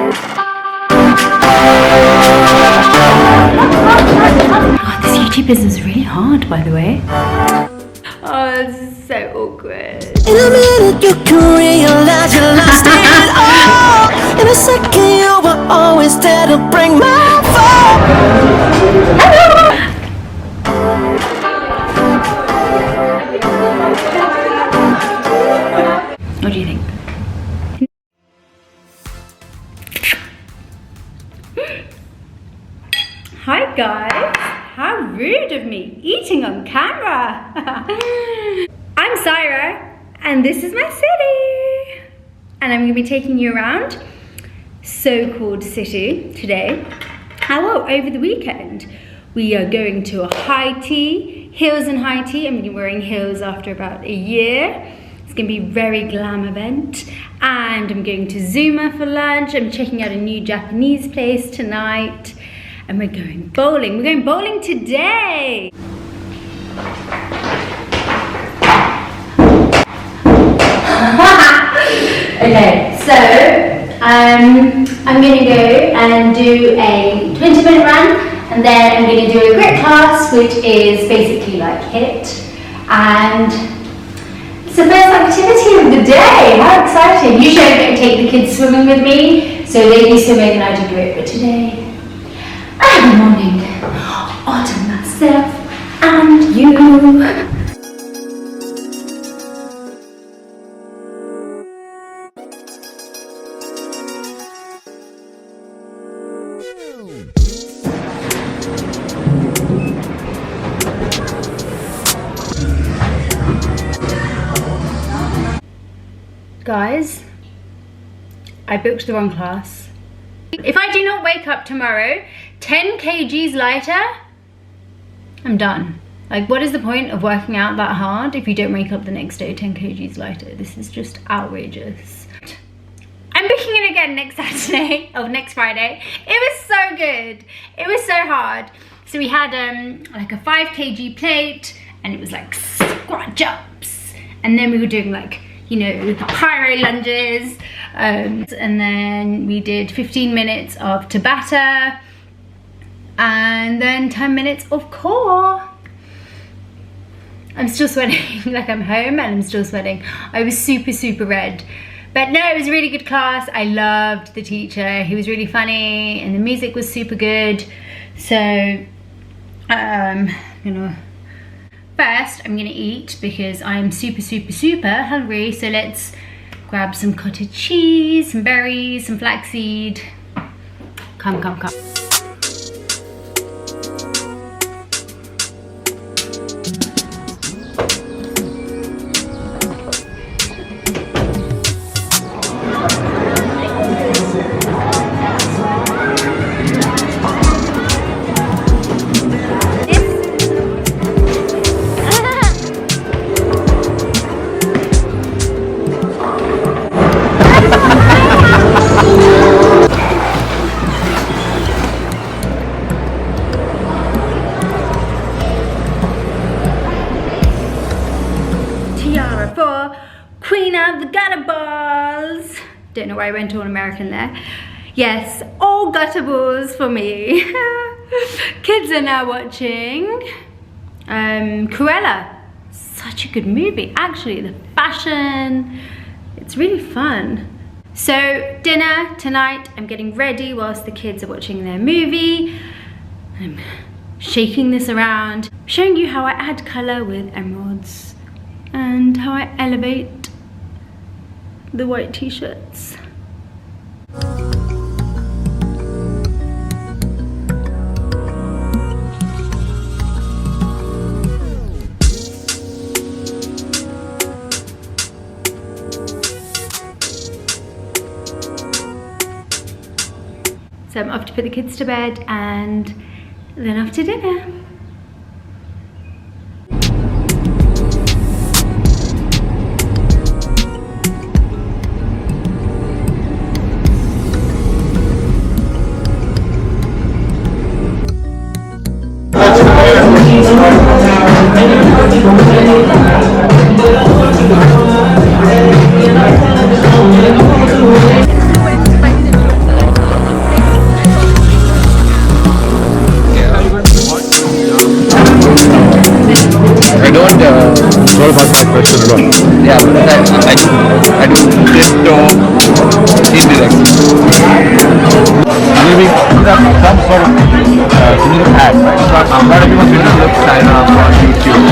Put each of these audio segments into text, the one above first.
Oh, this YouTube business is really hard, by the way. Oh, this is so awkward. In a minute you can realize you lost it all. In a second you were always there to bring my fall. What do you think? Hi guys, how rude of me, eating on camera. I'm Syra, and this is my city. And I'm gonna be taking you around so-called city today. Hello, over the weekend, we are going to a high tea, heels and high tea. I'm gonna be wearing heels after about a year. It's gonna be a very glam event. And I'm going to Zuma for lunch. I'm checking out a new Japanese place tonight. And we're going bowling. We're going bowling today. Okay, so I'm gonna go and do a 20-minute run, and then I'm gonna do a grit class, which is basically like HIIT. And it's the first activity of the day. How exciting. Usually I don't take the kids swimming with me, so they do swimming and I do grit, but today I have a morning all to myself and you. Guys, I booked the wrong class. If I do not wake up tomorrow 10 kgs lighter, I'm done. Like, what is the point of working out that hard if you don't wake up the next day 10 kgs lighter? This is just outrageous. I'm booking it again next Saturday, or next Friday. It was so good. It was so hard. So we had like a 5 kg plate, and it was like squat jumps. And then we were doing like, you know, pyro lunges. And then we did 15 minutes of Tabata. And then 10 minutes of core. I'm still sweating, like I'm home and I'm still sweating. I was super, super red. But no, it was a really good class. I loved the teacher. He was really funny and the music was super good. So, you know, first I'm gonna eat because I'm super, super, super hungry. So let's grab some cottage cheese, some berries, some flaxseed. Come, come, come. For Queen of the Gutter Balls. Don't know why I went all American there. Yes, all gutter balls for me. Kids are now watching Cruella. Such a good movie. Actually, the fashion, it's really fun. So dinner tonight, I'm getting ready whilst the kids are watching their movie. I'm shaking this around, showing you how I add colour with emeralds and how I elevate the white t-shirts. So I'm off to put the kids to bed and then off to dinner. thought about that question a lot. Yeah, I do crypto indirect. Maybe some sort of similar ads, right? Not everyone's going to look China on YouTube.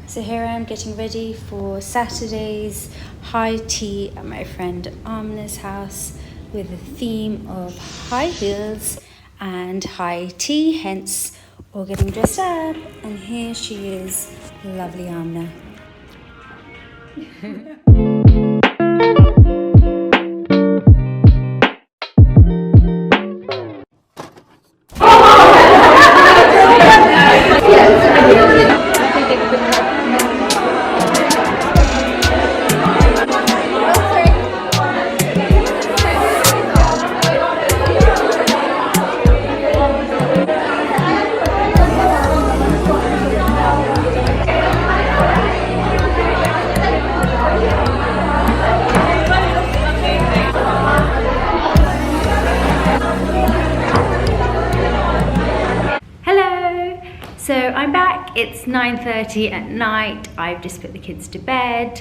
So here I am getting ready for Saturday's high tea at my friend Amna's house with a theme of high heels and high tea, hence all getting dressed up. And here she is, lovely Amna. So I'm back, it's 9:30 at night, I've just put the kids to bed.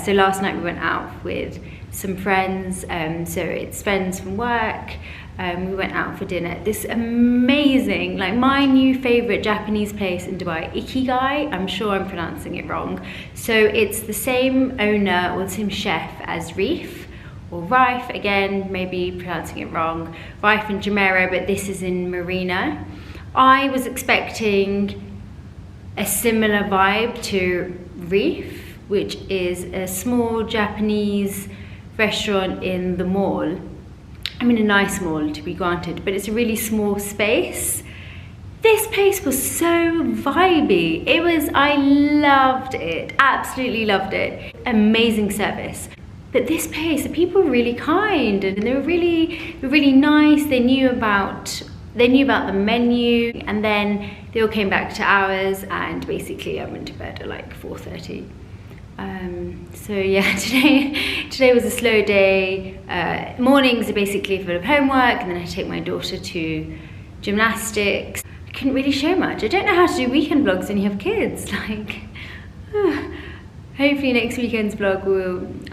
So last night we went out with some friends, so it's friends from work. We went out for dinner. This amazing, like my new favourite Japanese place in Dubai, Ikigai, I'm sure I'm pronouncing it wrong. So it's the same owner or the same chef as Reef, or Rife, again, maybe pronouncing it wrong. Rife in Jumeirah, but this is in Marina. I was expecting a similar vibe to Reef, which is a small Japanese restaurant in the mall. I mean, a nice mall to be granted, but it's a really small space. This place was so vibey. I loved it, absolutely loved it. Amazing service. But this place, the people were really kind and they were really nice. They knew about the menu, and then they all came back to ours, and basically I went to bed at like 4:30. So yeah, today was a slow day. Mornings are basically full of homework, and then I take my daughter to gymnastics. I couldn't really show much. I don't know how to do weekend vlogs when you have kids. Like, hopefully next weekend's vlog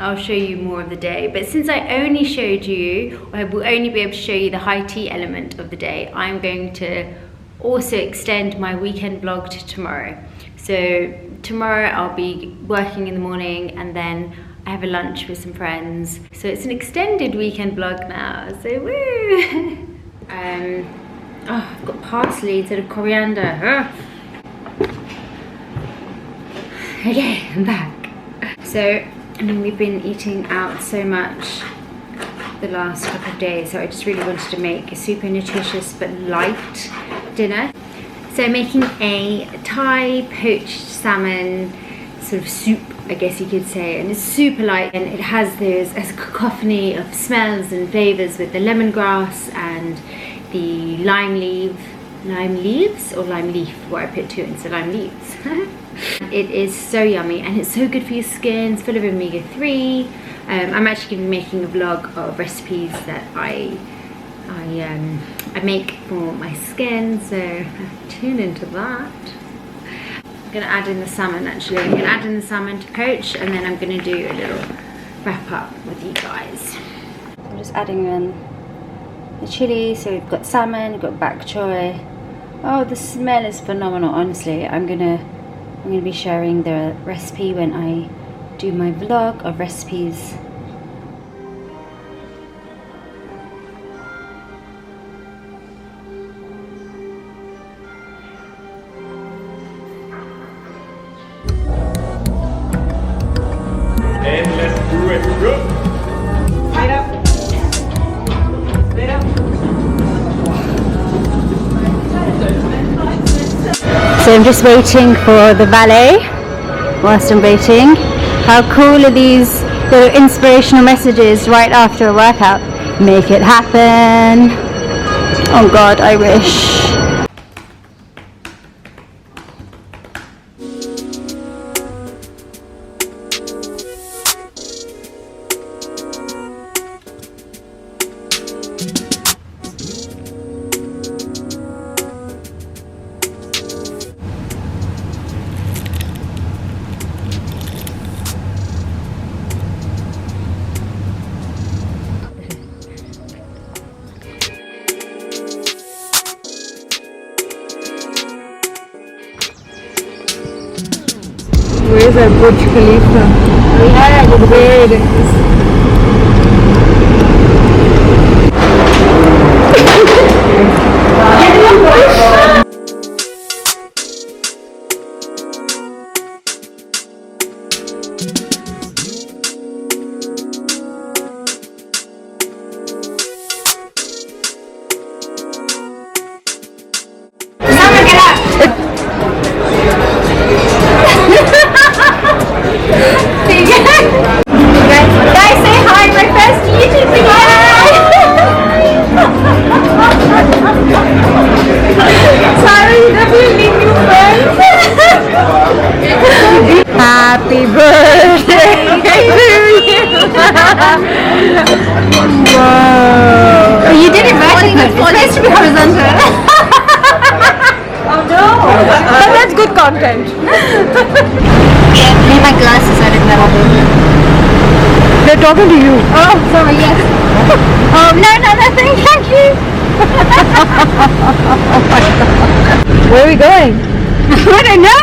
I'll show you more of the day. But since I only showed you, or I will only be able to show you the high tea element of the day, I'm going to also extend my weekend vlog to tomorrow. So tomorrow I'll be working in the morning, and then I have a lunch with some friends. So it's an extended weekend vlog now, so woo! I've got parsley instead of coriander. Okay, I'm back. So, I mean, we've been eating out so much the last couple of days, so I just really wanted to make a super nutritious but light dinner. So I'm making a Thai poached salmon sort of soup, I guess you could say, and it's super light, and it has a cacophony of smells and flavours with the lemongrass and the lime leaves, where I put two instead of lime leaves. It is so yummy, and it's so good for your skin. It's full of omega-3. I'm actually going to be making a vlog of recipes that I make for my skin, so tune into that. I'm going to add in the salmon actually. I'm going to add in the salmon to poach, and then I'm going to do a little wrap up with you guys. I'm just adding in the chili, so we've got salmon, we've got bok choy. Oh, the smell is phenomenal, honestly. I'm gonna be sharing the recipe when I do my vlog of recipes. And let's do it. Go. So I'm just waiting for the valet. Whilst I'm waiting, how cool are these little inspirational messages right after a workout? Make it happen. Oh God, I wish. There's a Burj Khalifa. Yeah, look where it is. Guys, say hi, my first YouTube video. Sorry, definitely new friends. Happy birthday to you. Whoa. You did it right. It needs to be horizontal. Oh no. But that's good content. Need my glasses, I didn't know. They're talking to you. Oh, sorry, yes. Oh, no, nothing, thank you. Oh my God. Where are we going? I don't know.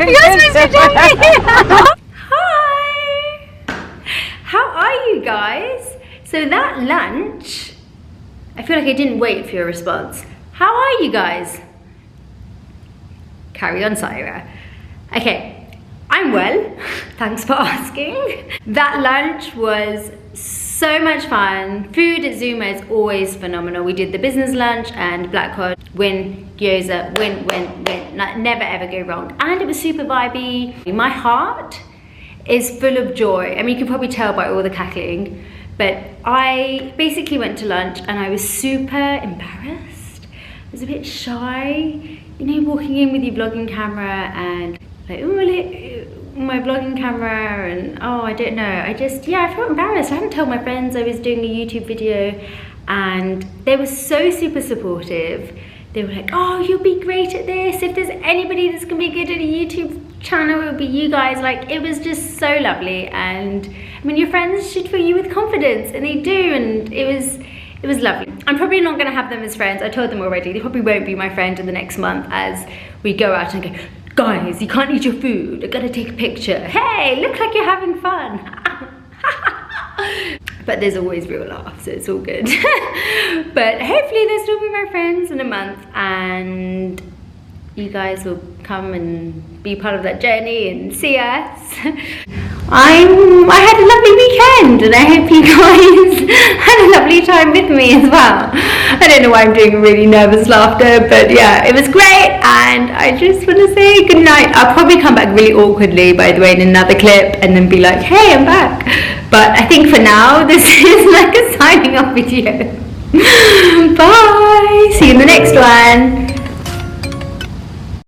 You're supposed to tell me. Hi. How are you guys? So that lunch, I feel like I didn't wait for your response. How are you guys? Carry on, Syra. Okay. I'm well, thanks for asking. That lunch was so much fun. Food at Zuma is always phenomenal. We did the business lunch and black cod, win, gyoza, win. Never ever go wrong. And it was super vibey. My heart is full of joy. I mean, you can probably tell by all the cackling, but I basically went to lunch and I was super embarrassed. I was a bit shy, you know, walking in with your vlogging camera and like, oh, my vlogging camera, and oh, I don't know, I felt embarrassed. I hadn't told my friends I was doing a YouTube video, and they were so super supportive. They were like, oh, you'll be great at this. If there's anybody that's gonna be good at a YouTube channel, it'll be you guys. Like, it was just so lovely, and I mean, your friends should fill you with confidence, and they do, and it was lovely. I'm probably not gonna have them as friends. I told them already, they probably won't be my friend in the next month as we go out and go, guys, you can't eat your food, I gotta take a picture. Hey, look like you're having fun. But there's always real laughs, so it's all good. But hopefully they'll still be my friends in a month, and you guys will come and be part of that journey and see us. I had a lovely weekend, and I hope you guys had a lovely time with me as well. I don't know why I'm doing a really nervous laughter, but yeah, it was great, and I just want to say good night. I'll probably come back really awkwardly, by the way, in another clip, and then be like, hey, I'm back. But I think for now, this is like a signing off video. Bye! See you in the next one.